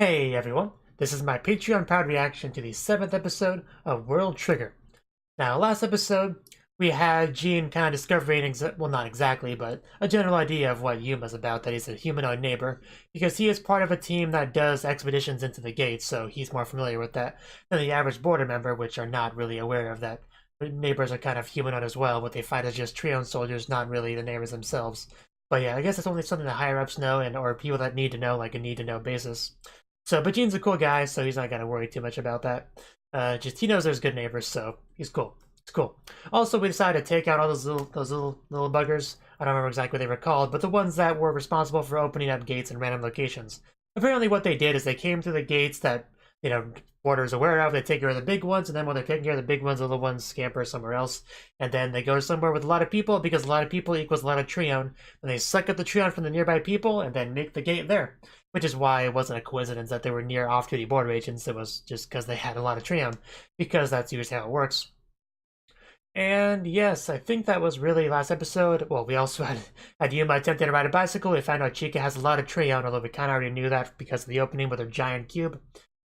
Hey everyone, this is my Patreon proud reaction to the 7th episode of World Trigger. Now, last episode, we had Jean kind of discovering, well, not exactly, but a general idea of what Yuma's about, that he's a humanoid neighbor, because he is part of a team that does expeditions into the gates, so he's more familiar with that than the average border member, which are not really aware of that. Neighbors are kind of humanoid as well, but they fight as just Treon soldiers, not really the neighbors themselves. But yeah, I guess it's only something the higher-ups know, and or people that need to know, like a need-to-know basis. So, but Gene's a cool guy, so he's not gonna worry too much about that. Just he knows there's good neighbors, so he's cool. It's cool. Also, we decided to take out all those little buggers. I don't remember exactly what they were called, but the ones that were responsible for opening up gates in random locations. Apparently, what they did is they came through the gates that Border is aware of. They take care of the big ones, and then when they're taking care of the big ones, the little ones scamper somewhere else, and then they go somewhere with a lot of people because a lot of people equals a lot of Treon, and they suck up the Treon from the nearby people and then make the gate there. Which is why it wasn't a coincidence that they were near off-duty border agents. It was just because they had a lot of Treon, because that's usually how it works. And yes, I think that was really last episode. Well, we also had Yuma attempting to ride a bicycle. We found out Chica has a lot of Treon, although we kind of already knew that because of the opening with her giant cube.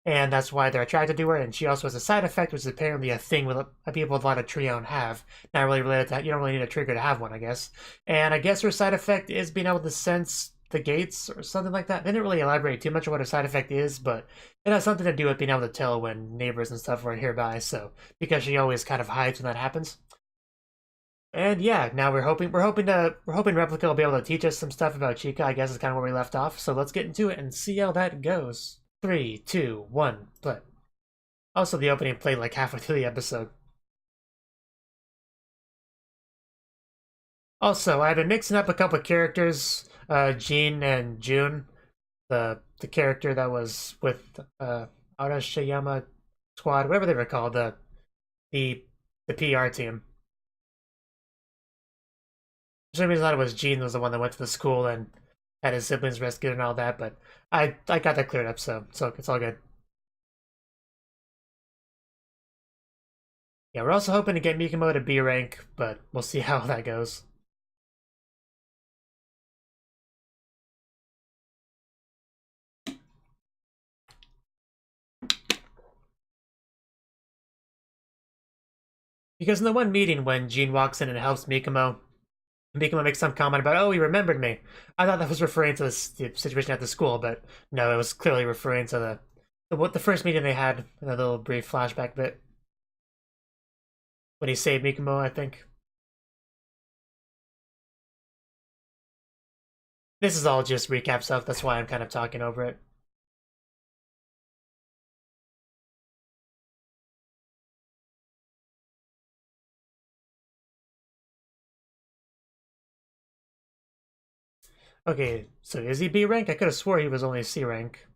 And that's why they're attracted to her. And she also has a side effect, which is apparently a thing with people with a lot of Treon have. Not really related to that. You don't really need a trigger to have one, I guess. And I guess her side effect is being able to sense the gates or something like that. They didn't really elaborate too much on what her side effect is, but it has something to do with being able to tell when neighbors and stuff are nearby. So because she always kind of hides when that happens. And yeah, now we're hoping Replica will be able to teach us some stuff about Chica. I guess is kind of where we left off. So let's get into it and see how that goes. 3, 2, 1, play. Also, the opening played like halfway through the episode. Also, I've been mixing up a couple of characters, Jean and June, the character that was with Arashiyama Squad, whatever they were called, the the PR team. For some reason, I thought it was Jean was the one that went to the school and had his siblings rescued and all that, but I got that cleared up, so it's all good. Yeah, we're also hoping to get Mikamo to B rank, but we'll see how that goes. Because in the one meeting when Jean walks in and helps Mikamo, Mikamo makes some comment about, oh, he remembered me. I thought that was referring to the situation at the school, but no, it was clearly referring to the first meeting they had, a little brief flashback bit. When he saved Mikamo, I think. This is all just recap stuff, that's why I'm kind of talking over it. Okay, so is he B rank? I could have swore he was only C rank.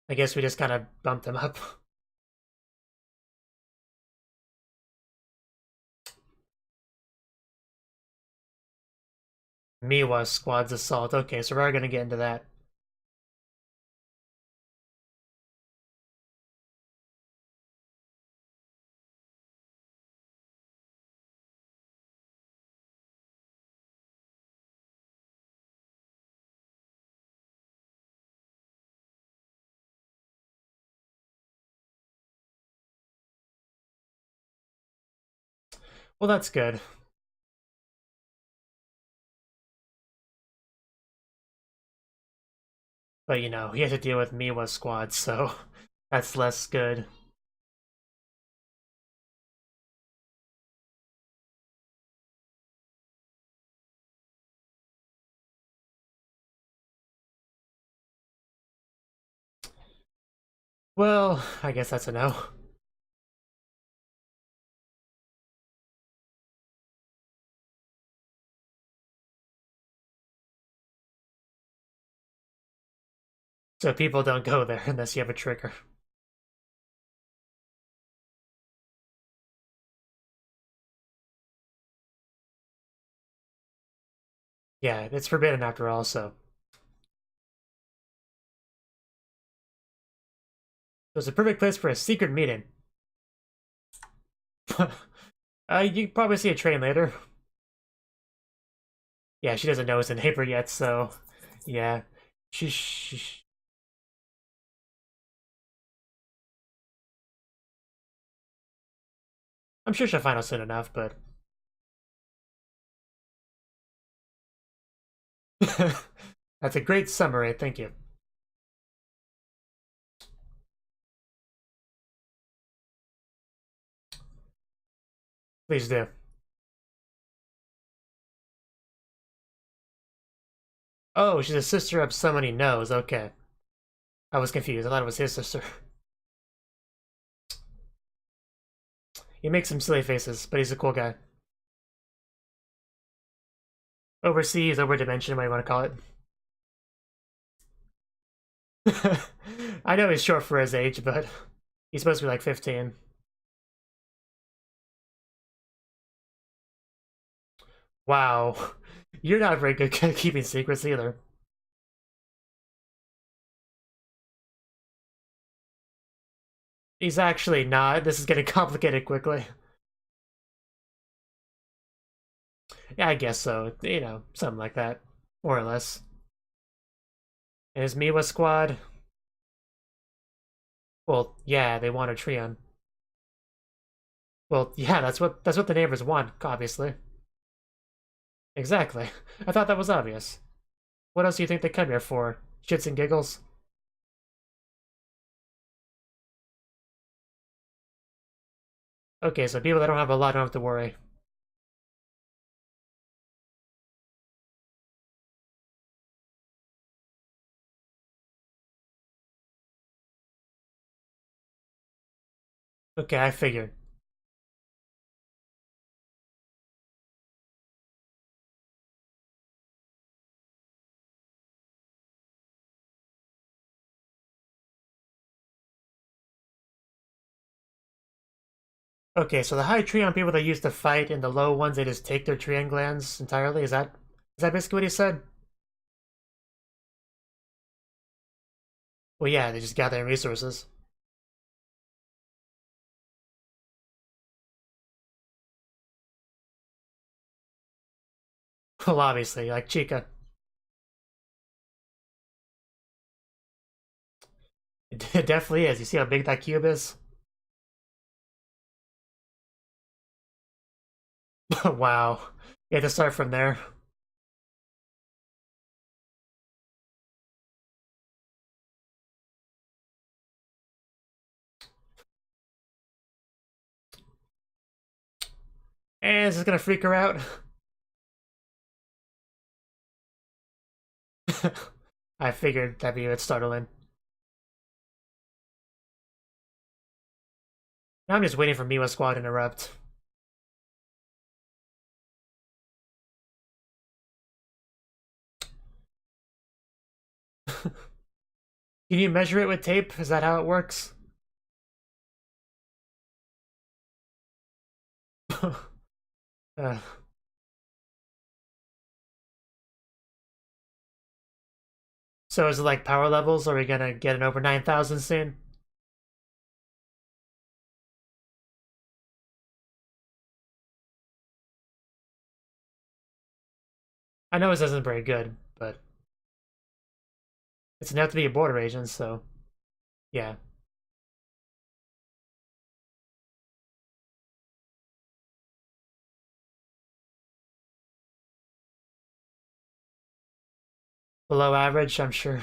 I guess we just kind of bumped him up. Miwa squad's assault. Okay, so we're gonna get into that. Well, that's good. But, you know, he had to deal with Miwa's squad, so that's less good. Well, I guess that's a no. So people don't go there unless you have a trigger. Yeah, it's forbidden after all, so. It was a perfect place for a secret meeting. You probably see a train later. Yeah, she doesn't know it's a neighbor yet, so yeah. She I'm sure she'll find out soon enough, but... That's a great summary, thank you. Please do. Oh, she's a sister of someone he knows, okay. I was confused, I thought it was his sister. He makes some silly faces, but he's a cool guy. Overseas, overdimension, what you want to call it. I know he's short for his age, but he's supposed to be like 15. Wow. You're not very good at keeping secrets either. He's actually not. This is getting complicated quickly. Yeah, I guess so. You know, something like that. More or less. And his Miwa squad. Well, yeah, they want a Treon. Well, yeah, that's what the neighbors want, obviously. Exactly. I thought that was obvious. What else do you think they come here for? Shits and giggles? Okay, so people that don't have a lot don't have to worry. Okay, I figured. Okay, so the high Treon people they used to fight, and the low ones they just take their Treon glands entirely. Is that basically what he said? Well, yeah, they just gather resources. Well, obviously, like Chica. It definitely is. You see how big that cube is? Wow. You have to start from there. And this is gonna freak her out. I figured that'd be a bit startling. Now I'm just waiting for Miwa Squad to interrupt. Can you measure it with tape? Is that how it works? uh, so is it like power levels? Are we gonna get an over 9,000 soon? I know this isn't very good, but it's enough to be a border agent, so yeah. Below average, I'm sure.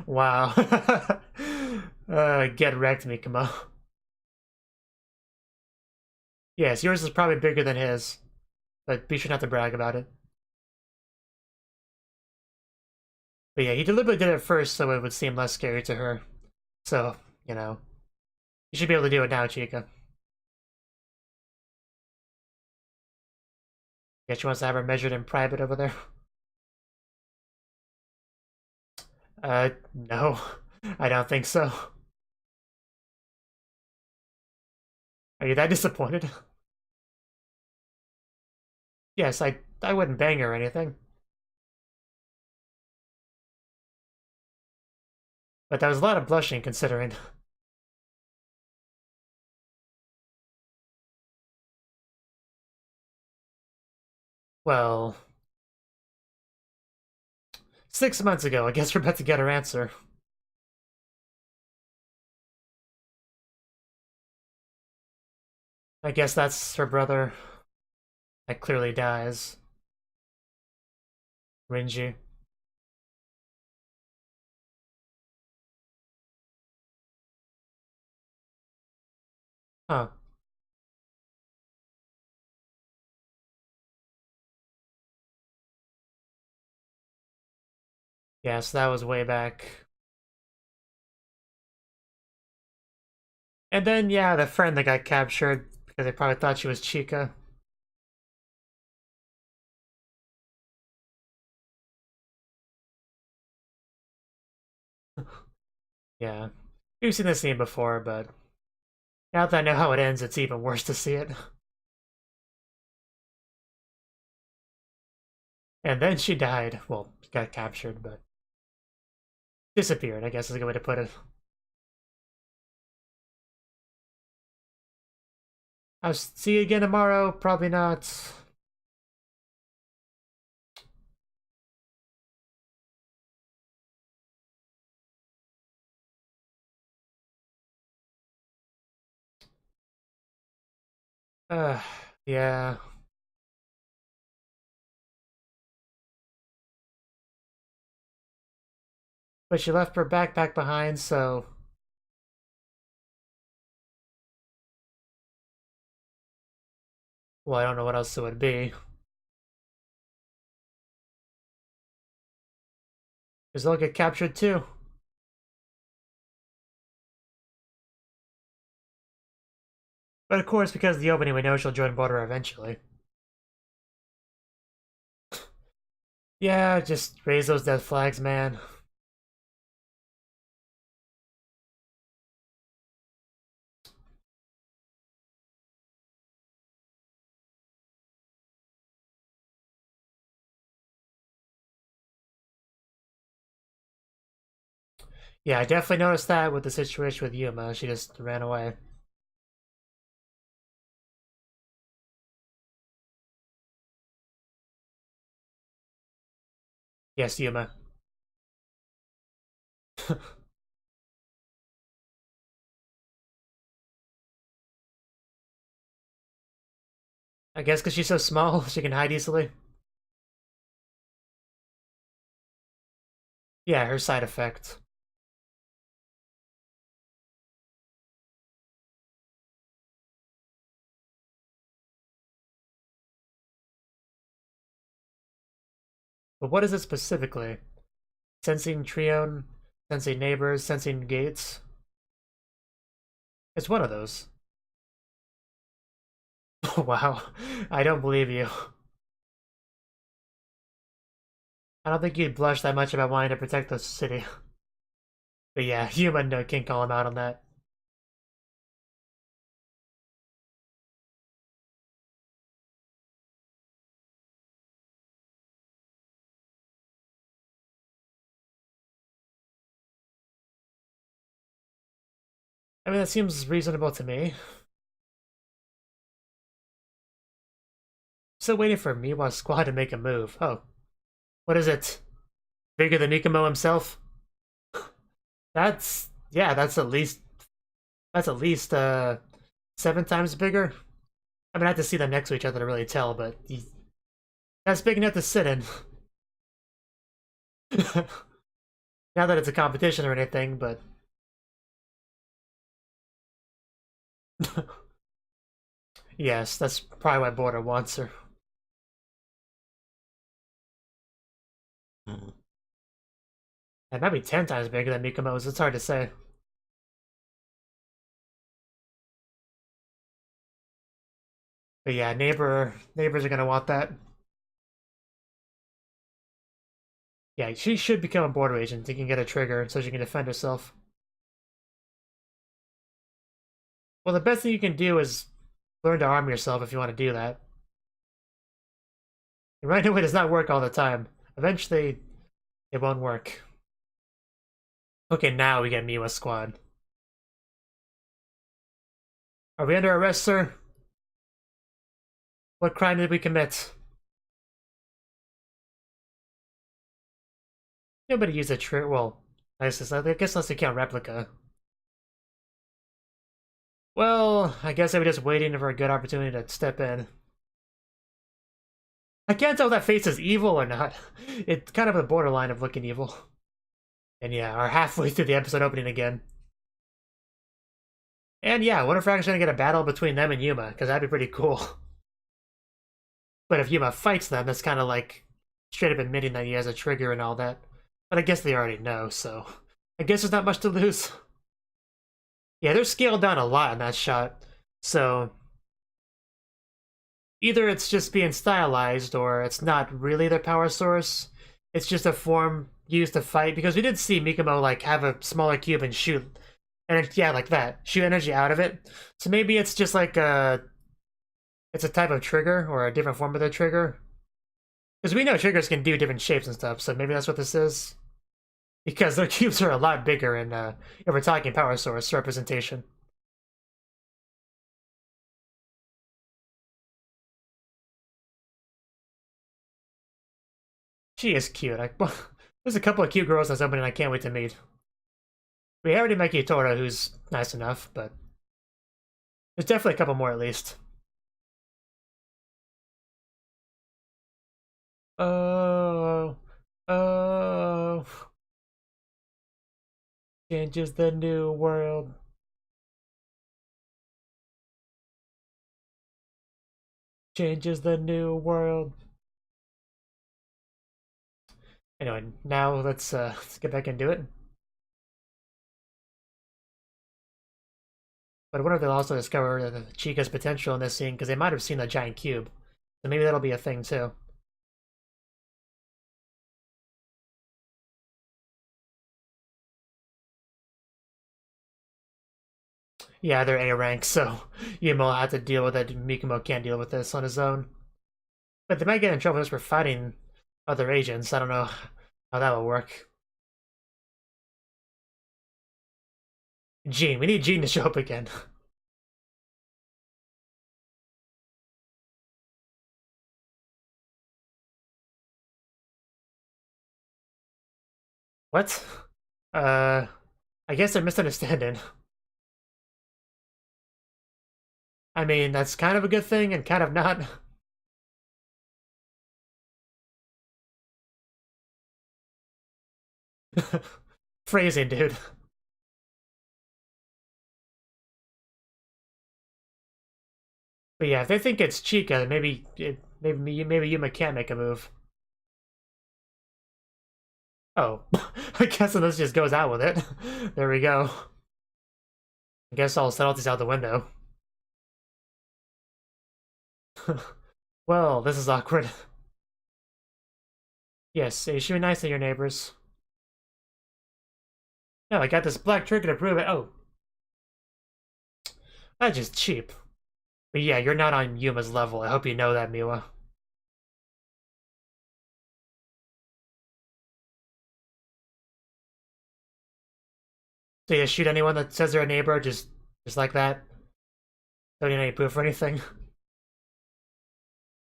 Wow. Get wrecked, Mikamo. Yes, yours is probably bigger than his, but be sure not to brag about it. But yeah, he deliberately did it first so it would seem less scary to her. So, you know, you should be able to do it now, Chica. Yeah, she wants to have her measured in private over there. No. I don't think so. Are you that disappointed? Yes, I wouldn't bang her or anything. But that was a lot of blushing considering. Well, 6 months ago, I guess we're about to get her answer. I guess that's her brother. That clearly dies. Rinji. Huh. Yeah, so that was way back. And then, yeah, the friend that got captured because they probably thought she was Chica. Yeah. We've seen this scene before, but now that I know how it ends, it's even worse to see it. And then she died. Well, got captured, but disappeared, I guess is a good way to put it. I'll see you again tomorrow. Probably not. Uh, yeah. But she left her backpack behind, so... Well, I don't know what else it would be. Because they'll get captured too. But of course, because of the opening, we know she'll join Border eventually. Yeah, just raise those death flags, man. Yeah, I definitely noticed that with the situation with Yuma. She just ran away. Yes, Yuma. I guess because she's so small, she can hide easily. Yeah, her side effect. But what is it specifically? Sensing Trione, sensing neighbors, sensing gates. It's one of those. Wow, I don't believe you. I don't think you'd blush that much about wanting to protect the city. But yeah, human can call him out on that. I mean, that seems reasonable to me. Still waiting for Miwa's squad to make a move. Oh, what is it? Bigger than Nikamo himself? Yeah, that's at least 7 times bigger. I mean, I have to see them next to each other to really tell, but that's big enough to sit in. Not that it's a competition or anything, but yes, that's probably why Border wants her. Mm. It might be 10 times bigger than Mikomo's. It's hard to say. But yeah, neighbors are gonna want that. Yeah, she should become a border agent. She can get a trigger so she can defend herself. Well, the best thing you can do is learn to arm yourself if you want to do that. Right away does not work all the time. Eventually, it won't work. Okay, now we get Miwa squad. Are we under arrest, sir? What crime did we commit? Nobody used a trigger. Well, I guess unless you count replica. Well, I guess I was just waiting for a good opportunity to step in. I can't tell if that face is evil or not. It's kind of a borderline of looking evil. And yeah, we're halfway through the episode opening again. And yeah, I wonder if we're actually gonna get a battle between them and Yuma, because that'd be pretty cool. But if Yuma fights them, that's kind of like straight up admitting that he has a trigger and all that. But I guess they already know, so I guess there's not much to lose. Yeah, they're scaled down a lot in that shot, so either it's just being stylized or it's not really their power source. It's just a form used to fight, because we did see Mikomo like have a smaller cube and shoot, and yeah, like that, shoot energy out of it. So maybe it's just like it's a type of trigger or a different form of the trigger. Because we know triggers can do different shapes and stuff, so maybe that's what this is. Because their cubes are a lot bigger in if we're talking power source representation. She is cute. Well, there's a couple of cute girls that's opening I can't wait to meet. We already met Yutora, who's nice enough, but there's definitely a couple more at least. Oh, oh. Changes the new world. Changes the new world. Anyway, now let's get back into it. But I wonder if they'll also discover the Chica's potential in this scene, because they might have seen the giant cube. So maybe that'll be a thing too. Yeah, they're A rank, so Yuma will have to deal with it. Mikomo can't deal with this on his own. But they might get in trouble just for fighting other agents. I don't know how that will work. Gene, we need Gene to show up again. What? Uh, I guess they're misunderstanding. I mean, that's kind of a good thing and kind of not. Phrasing, dude. But yeah, if they think it's Chica, then maybe Yuma can't make a move. Oh, I guess this just goes out with it. There we go. I guess I'll settle this out the window. Well, this is awkward. Yes, you should be nice to your neighbors. No, I got this black trigger to prove it. Oh. That's just cheap. But yeah, you're not on Yuma's level. I hope you know that, Miwa. So you shoot anyone that says they're a neighbor, just like that? Don't need any proof or anything.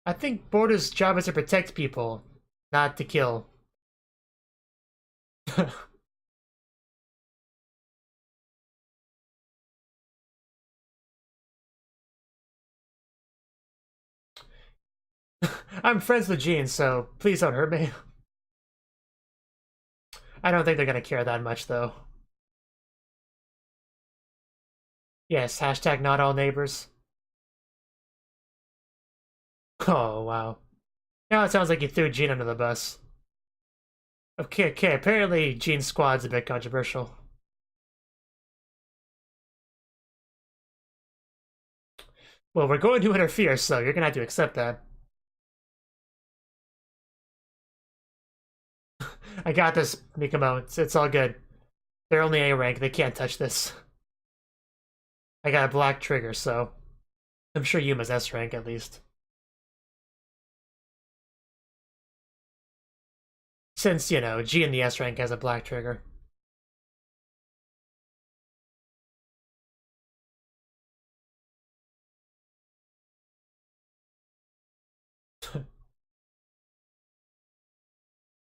I think Border's job is to protect people, not to kill. I'm friends with Gene, so please don't hurt me. I don't think they're gonna care that much, though. Yes, hashtag not all neighbors. Oh, wow. Now it sounds like you threw Gene under the bus. Okay, apparently Gene's squad's a bit controversial. Well, we're going to interfere, so you're gonna have to accept that. I got this, Mikomo. It's all good. They're only A rank. They can't touch this. I got a black trigger, so I'm sure Yuma's S rank at least. Since, you know, G in the S rank has a black trigger.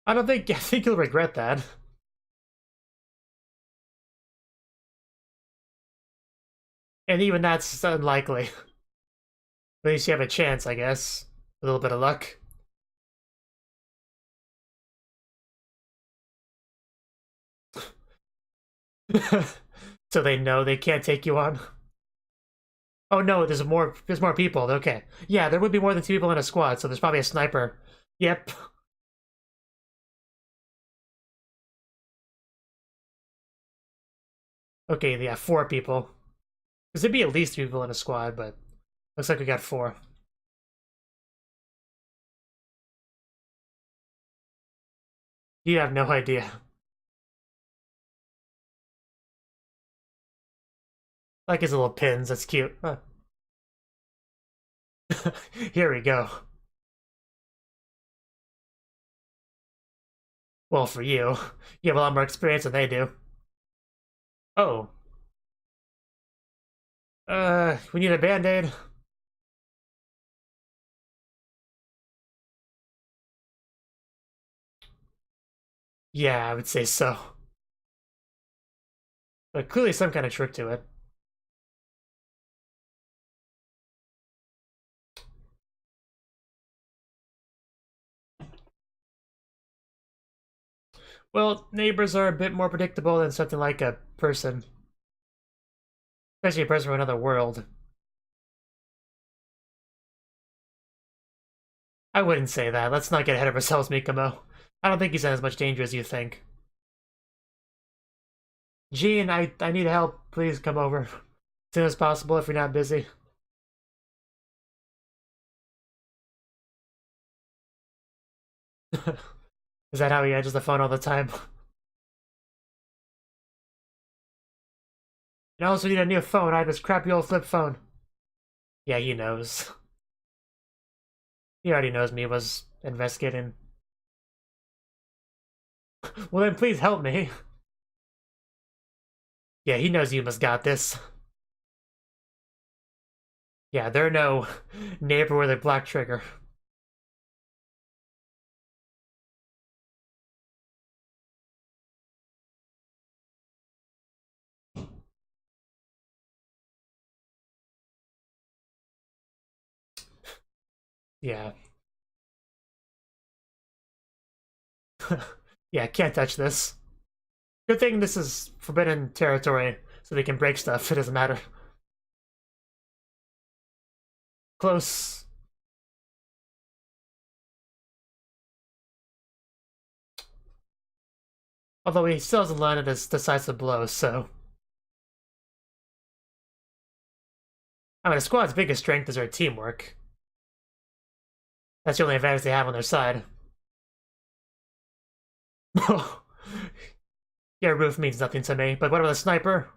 I think you'll regret that. And even that's unlikely. At least you have a chance, I guess. A little bit of luck. So they know they can't take you on. Oh no, there's more people. Okay. Yeah, there would be more than 2 people in a squad, so there's probably a sniper. Yep. Okay, yeah, 4 people. Because there'd be at least 2 people in a squad, but looks like we got 4. You have no idea. Like his little pins, that's cute. Huh. Here we go. Well, for you. You have a lot more experience than they do. Oh. We need a band-aid. Yeah, I would say so. But clearly some kind of trick to it. Well, neighbors are a bit more predictable than something like a person. Especially a person from another world. I wouldn't say that. Let's not get ahead of ourselves, Mikomo. I don't think he's in as much danger as you think. Gene, I need help. Please come over. As soon as possible if you're not busy. Is that how he answers the phone all the time? I also need a new phone. I have this crappy old flip phone. Yeah, he knows. He already knows me was investigating. Well then please help me. Yeah, he knows you must got this. Yeah, they're no neighbor with a black trigger. Yeah. Yeah, can't touch this. Good thing this is forbidden territory, so they can break stuff. It doesn't matter. Close. Although he still hasn't landed his decisive blow, so... I mean, the squad's biggest strength is their teamwork. That's the only advantage they have on their side. Yeah, roof means nothing to me, but what about the sniper?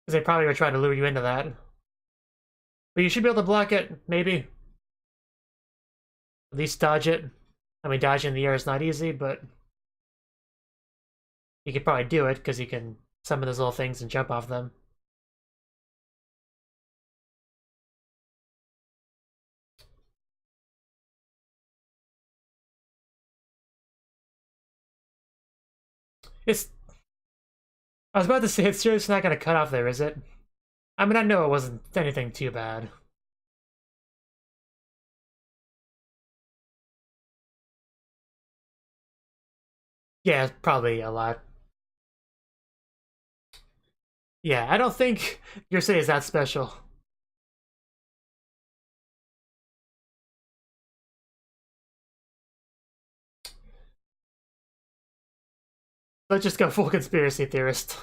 Because they probably were trying to lure you into that. But you should be able to block it, maybe. At least dodge it. I mean, dodging in the air is not easy, but... You could probably do it, because you can summon those little things and jump off them. It's... I was about to say, it's seriously not going to cut off there, is it? I mean, I know it wasn't anything too bad. Yeah, probably a lot. Yeah, I don't think your city is that special. Let's just go full conspiracy theorist.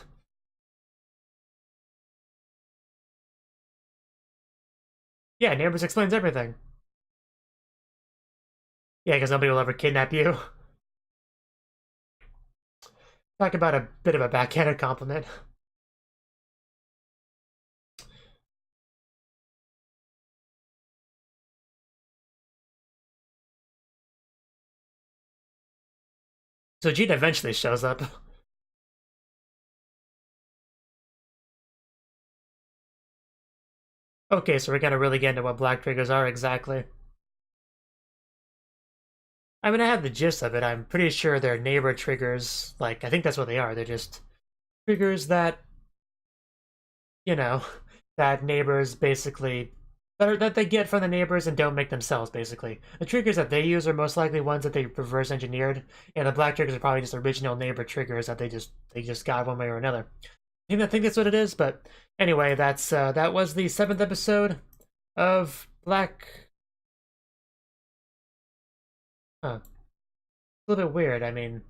Yeah, neighbors explains everything. Yeah, because nobody will ever kidnap you. Talk about a bit of a backhanded compliment. So Gina eventually shows up. Okay, so we're gonna really get into what black triggers are exactly. I mean, I have the gist of it. I'm pretty sure they're neighbor triggers. Like, I think that's what they are. They're just triggers that, you know, that neighbors basically that they get from the neighbors and don't make themselves. Basically, the triggers that they use are most likely ones that they reverse engineered, and the black triggers are probably just original neighbor triggers that they just got one way or another. I think that's what it is. But anyway, that was the 7th episode of Black. Huh. A little bit weird. I mean,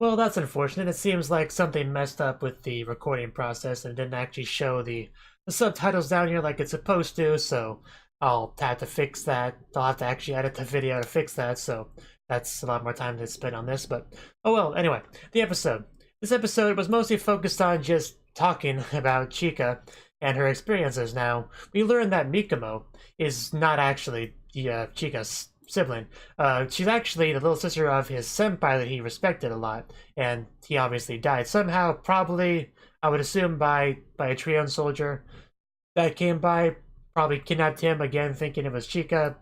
well, that's unfortunate. It seems like something messed up with the recording process and didn't actually show the subtitles down here like it's supposed to, so I'll have to fix that. I'll have to actually edit the video to fix that, so that's a lot more time to spend on this, but oh well. Anyway, the episode. This episode was mostly focused on just talking about Chika and her experiences. Now, we learned that Mikomo is not actually Chika's sibling. She's actually the little sister of his senpai that he respected a lot, and he obviously died somehow, probably, I would assume, by a Treon soldier that came by, probably kidnapped him again, thinking it was Chika.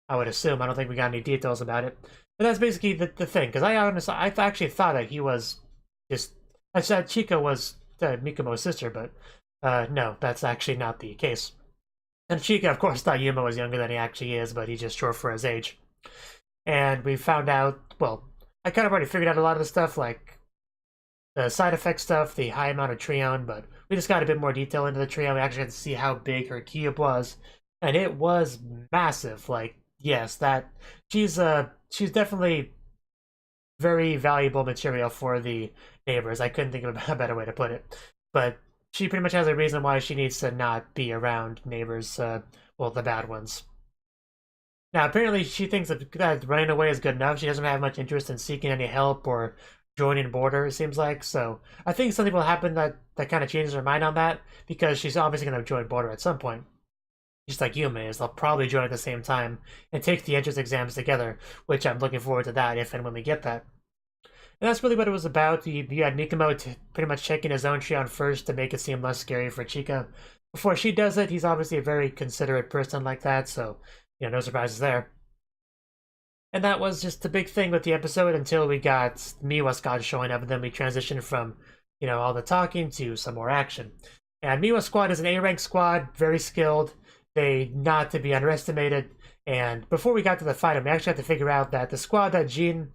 I would assume. I don't think we got any details about it, but that's basically the thing. Because I actually thought that he was just I said Chika was Mikomo's sister, but no, that's actually not the case. And Chika, of course, thought Yuma was younger than he actually is, but he's just short for his age. And we found out, well, I kind of already figured out a lot of the stuff, like the side effect stuff, the high amount of Treon, but we just got a bit more detail into the Treon. We actually had to see how big her cube was, and it was massive. Like, yes, that she's definitely very valuable material for the neighbors. I couldn't think of a better way to put it, but she pretty much has a reason why she needs to not be around neighbors, well, the bad ones. Now, apparently, she thinks that running away is good enough. She doesn't have much interest in seeking any help or joining border, it seems like. So I think something will happen that kind of changes her mind on that, because she's obviously going to join border at some point. Just like Yuma is, they'll probably join at the same time and take the entrance exams together, which I'm looking forward to that if and when we get that. And that's really what it was about. You had Mikomo pretty much checking his own tree on first to make it seem less scary for Chika. Before she does it, he's obviously a very considerate person like that, so, no surprises there. And that was just the big thing with the episode until we got Miwa Squad showing up, and then we transitioned from, all the talking to some more action. And Miwa Squad is an A-rank squad, very skilled. They not to be underestimated. And before we got to the fight, we actually had to figure out that the squad that Jin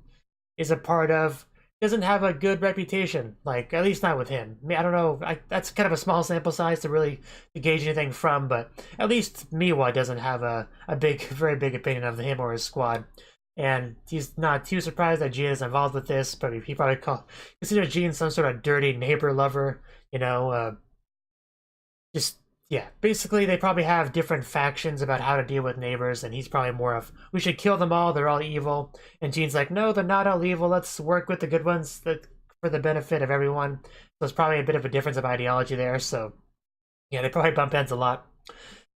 is a part of doesn't have a good reputation, like, at least not with him. I mean, I don't know, that's kind of a small sample size to really gauge anything from, but at least Miwa doesn't have a very big opinion of him or his squad. And he's not too surprised that Jean is involved with this, but he probably considers Jean some sort of dirty neighbor lover, just, yeah, basically they probably have different factions about how to deal with neighbors, and he's probably more of, we should kill them all, they're all evil. And Jean's like, no, they're not all evil, let's work with the good ones for the benefit of everyone. So there's probably a bit of a difference of ideology there, so yeah, they probably bump heads a lot.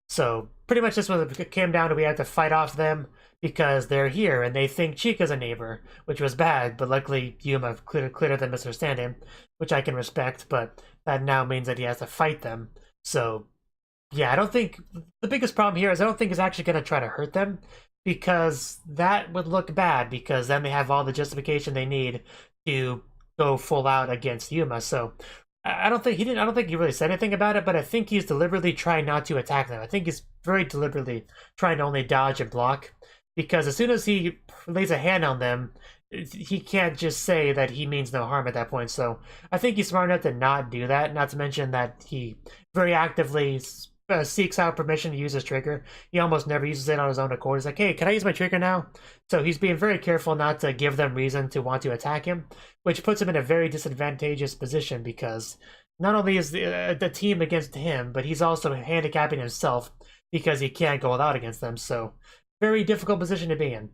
So pretty much this was it came down to, we had to fight off them because they're here and they think Chika's a neighbor, which was bad, but luckily Yuma cleared the misunderstanding, which I can respect, but that now means that he has to fight them. So yeah, I don't think the biggest problem here is I don't think he's actually going to try to hurt them, because that would look bad, because then they have all the justification they need to go full out against Yuma. So I don't think he really said anything about it, but I think he's deliberately trying not to attack them. I think he's very deliberately trying to only dodge and block, because as soon as he lays a hand on them, he can't just say that he means no harm at that point. So I think he's smart enough to not do that, not to mention that he very actively seeks out permission to use his trigger. He almost never uses it on his own accord. He's like, hey, can I use my trigger now? So he's being very careful not to give them reason to want to attack him, which puts him in a very disadvantageous position, because not only is the team against him, but he's also handicapping himself because he can't go all out against them. So very difficult position to be in.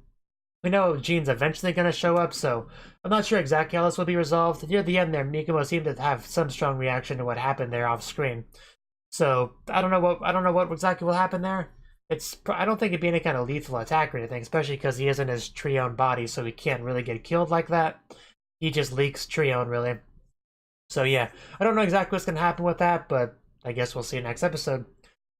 We know Jean's eventually going to show up, so I'm not sure exactly how this will be resolved. Near the end there, Mikomo seemed to have some strong reaction to what happened there off screen. So I don't know what exactly will happen there. I don't think it'd be any kind of lethal attack or anything, especially because he isn't his Treon body, so he can't really get killed like that. He just leaks Treon, really. So yeah, I don't know exactly what's gonna happen with that, but I guess we'll see next episode.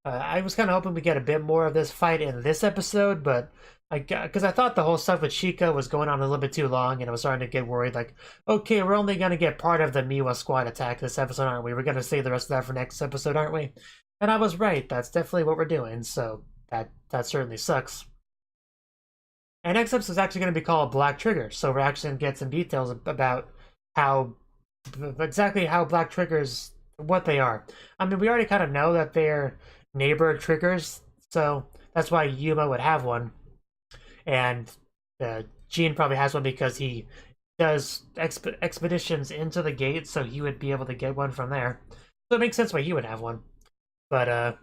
I was kind of hoping we get a bit more of this fight in this episode, but because I thought the whole stuff with Chica was going on a little bit too long, and I was starting to get worried, like, okay, we're only going to get part of the Miwa squad attack this episode, aren't we? We're going to save the rest of that for next episode, aren't we? And I was right, that's definitely what we're doing, so that certainly sucks. And next episode is actually going to be called Black Trigger, so we're actually going to get some details about exactly how Black Triggers, what they are. I mean, we already kind of know that they're neighbor triggers, so that's why Yuma would have one. And Gene probably has one because he does expeditions into the gate, so he would be able to get one from there. So it makes sense why he would have one. But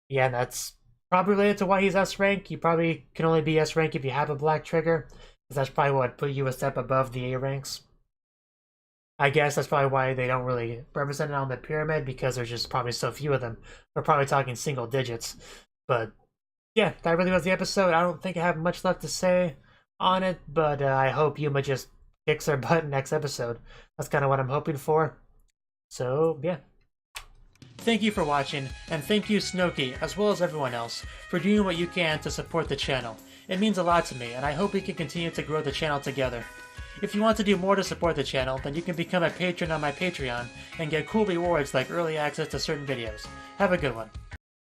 yeah, that's probably related to why he's S rank. You probably can only be S rank if you have a black trigger, because that's probably what put you a step above the A ranks. I guess that's probably why they don't really represent it on the pyramid, because there's just probably so few of them. We're probably talking single digits. But yeah, that really was the episode. I don't think I have much left to say on it, but I hope Yuma just kicks her butt next episode. That's kind of what I'm hoping for. So yeah. Thank you for watching, and thank you Cnouki, as well as everyone else, for doing what you can to support the channel. It means a lot to me, and I hope we can continue to grow the channel together. If you want to do more to support the channel, then you can become a patron on my Patreon and get cool rewards like early access to certain videos. Have a good one.